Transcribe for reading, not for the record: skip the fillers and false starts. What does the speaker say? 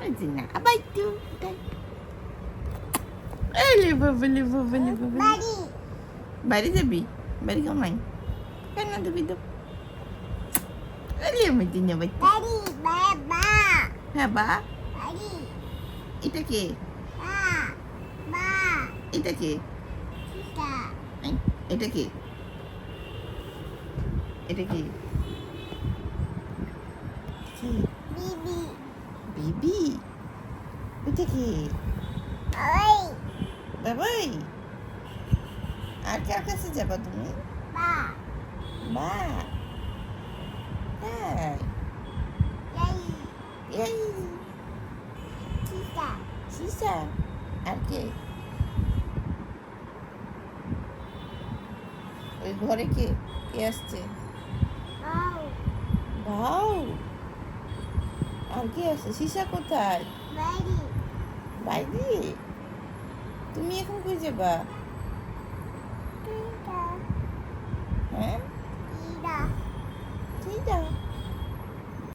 বুঝি না আবার একটু এলে বাবলে বাবলে বাবলে বাড়ি যাবি বাড়ি কামাই কেন দিবি তো এলে আমি দিনে বাড়ি হ্যাঁ বা এটা কে এটা কে এটা কে এটা কি বিবি এটা কি বাবাই আর কার কাছে যাবা তুমি বা হ্যাঁ এই সিসা আর কে ওই ঘরে কে কে আসছে ভাও আর কে আসছে সিসা কোথায় বাইরে তুমি এখন কই যাবা